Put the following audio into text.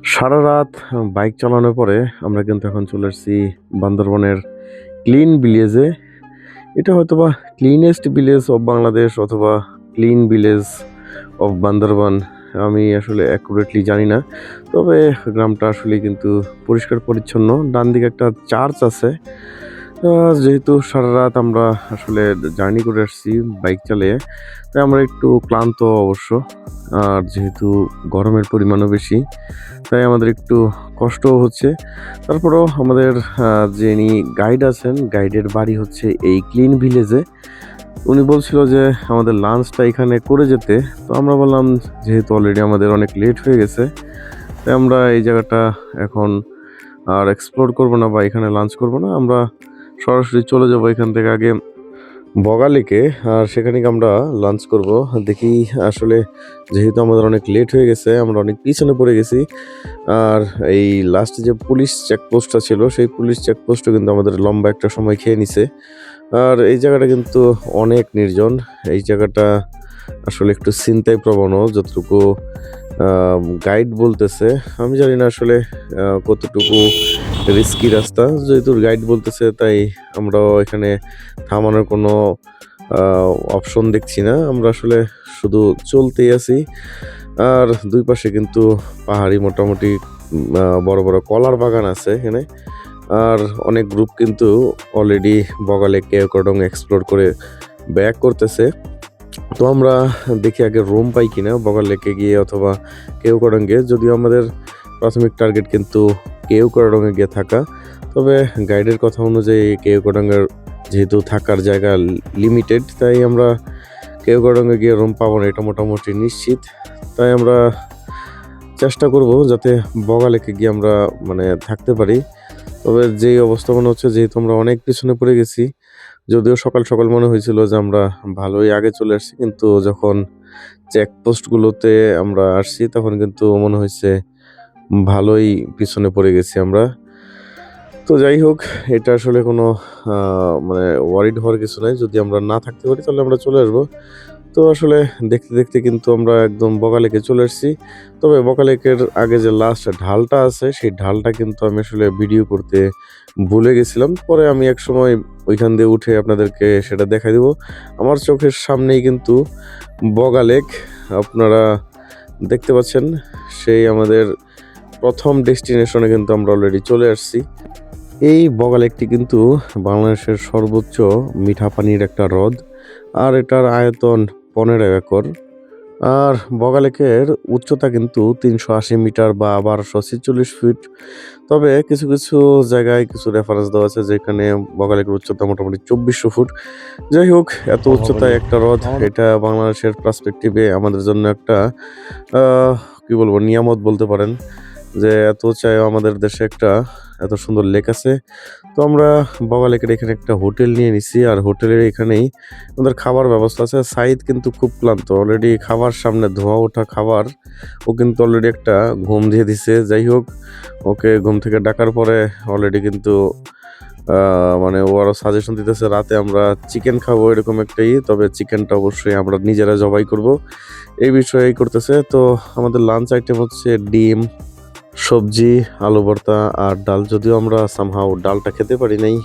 সারা রাত বাইক চালানোর পরে আমরা কিন্তু এখন চলে আসছি বান্দরবনের ক্লিন ভিলেজে। এটা হয়তোবা ক্লিনেস্ট ভিলেজ অফ বাংলাদেশ অথবা ক্লিন ভিলেজ অফ বান্দরবান। আমি আসলে অ্যাকুরেটলি জানি না, তবে গ্রামটা আসলে কিন্তু পরিষ্কার পরিচ্ছন্ন। ডান দিকে একটা চার্চ আছে। যেহেতু সারা রাত আমরা আসলে জার্নি করে আসছি বাইক চালিয়ে, তাই আমরা একটু ক্লান্ত অবশ্য। আর যেহেতু গরমের পরিমাণও বেশি, তাই আমাদের একটু কষ্টও হচ্ছে। তারপরেও আমাদের যিনি গাইড আছেন, গাইডের বাড়ি হচ্ছে এই ক্লিন ভিলেজে। উনি বলছিল যে আমাদের লাঞ্চটা এখানে করে যেতে। তো আমরা বললাম যেহেতু অলরেডি আমাদের অনেক লেট হয়ে গেছে, তাই আমরা এই জায়গাটা এখন আর এক্সপ্লোর করব না বা এখানে লাঞ্চ করব না। আমরা সরাসরি চলে যাব এখান থেকে আগে বগালেকে, আর সেখানে আমরা লাঞ্চ করব। দেখি আসলে যেহেতু আমাদের অনেক লেট হয়ে গেছে, আমরা অনেক পিছনে পড়ে গেছি। আর এই লাস্ট যে পুলিশ চেকপোস্টটা ছিল, সেই পুলিশ চেকপোস্টও কিন্তু আমাদের লম্বা একটা সময় খেয়ে নিছে। আর এই জায়গাটা কিন্তু অনেক নির্জন। এই জায়গাটা আসলে একটু ছিনতাই প্রবণও, যতটুকু গাইড বলতেছে। আমি জানি না আসলে কতটুকু রিস্কি রাস্তা। যেহেতু গাইড বলতেছে, তাই আমরাও এখানে থামানোর কোনো অপশন দেখছি না। আমরা আসলে শুধু চলতেই আছি। আর দুই পাশে কিন্তু পাহাড়ি মোটামুটি বড় বড় কলার বাগান আছে এখানে। আর অনেক গ্রুপ কিন্তু অলরেডি বগালে কেওক্রাডং এক্সপ্লোর করে ব্যাক করতেছে। তো আমরা দেখি আগে রুম পাই কিনা বগাল লেকে গিয়ে অথবা কেওক্রাডংয়ে। যদিও আমাদের প্রাথমিক টার্গেট কিন্তু কেওক্রাডংয়ে গিয়ে থাকা, তবে গাইডের কথা অনুযায়ী কেওক্রাডংয়ের যেহেতু থাকার জায়গা লিমিটেড, তাই আমরা কেওক্রাডংয়ে গিয়ে রুম পাবো না, এটা মোটামুটি নিশ্চিত। তাই আমরা চেষ্টা করব যাতে বগালেকে গিয়ে আমরা থাকতে পারি। তবে যেই অবস্থা মনে হচ্ছে, যেহেতু আমরা অনেক পিছনে পড়ে গেছি, যদিও সকাল সকাল মনে হয়েছিল যে আমরা ভালোই আগে চলে আসছি, কিন্তু যখন চেকপোস্টগুলোতে আমরা আসছি তখন কিন্তু মনে হয়েছে ভালোই পিছনে পড়ে গেছি আমরা। তো যাই হোক, এটা আসলে কোনো ওয়ারিড হওয়ার কিছু নাই। যদি আমরা না থাকতে পারি তাহলে আমরা চলে আসবো। তো আসলে দেখতে দেখতে কিন্তু আমরা একদম বগালেকে চলে আসছি। তবে বগালেকের আগে যে লাস্ট ঢালটা আছে, সেই ঢালটা কিন্তু আমি আসলে ভিডিও করতে ভুলে গেছিলাম। পরে আমি এক সময় ওইখান দিয়ে উঠে আপনাদেরকে সেটা দেখাই দেবো। আমার চোখের সামনেই কিন্তু বগালেক আপনারা দেখতে পাচ্ছেন। সেই আমাদের প্রথম ডেস্টিনেশনে কিন্তু আমরা অলরেডি চলে আসছি। এই বগালেকটি কিন্তু বাংলাদেশের সর্বোচ্চ মিঠা পানির একটা হ্রদ, আর এটার আয়তন 15 একর। আর বগালেকের উচ্চতা কিন্তু 380 মিটার বা 1246 ফিট। তবে কিছু কিছু জায়গায় কিছু রেফারেন্স দেওয়া আছে যেখানে বগালেকের উচ্চতা মোটামুটি 2400 ফুট। যাই হোক, এত উচ্চতায় একটা হ্রদ, এটা বাংলাদেশের পার্সপেক্টিভে আমাদের জন্য একটা কি বলবো, নিয়ামত বলতে পারেন, যে এত উচ্চায় আমাদের দেশে একটা এত সুন্দর লেক আছে। তো আমরা বগালেকের এখানে একটা হোটেল নিয়ে নিছি, আর হোটেলের এখানেই আমাদের খাবার ব্যবস্থা আছে। সাইদ কিন্তু খুব ক্লান্ত, অলরেডি খাবার সামনে ধোয়া ওঠা খাবার, ও কিন্তু অলরেডি একটা ঘুম দিয়ে দিছে। যাই হোক, ওকে ঘুম থেকে ডাকার পরে অলরেডি কিন্তু ও আরো সাজেশন দিতেছে রাতে আমরা চিকেন খাবো এরকম একটাই। তবে চিকেনটা অবশ্যই আমরা নিজেরা জবাই করব, এই বিষয়ে করতেছে। তো আমাদের লাঞ্চ আইটেম হচ্ছে ডিম, সবজি, আলু ভর্তা আর ডাল। যদিও আমরা সামহাও ডালটা খেতে পারি নাই,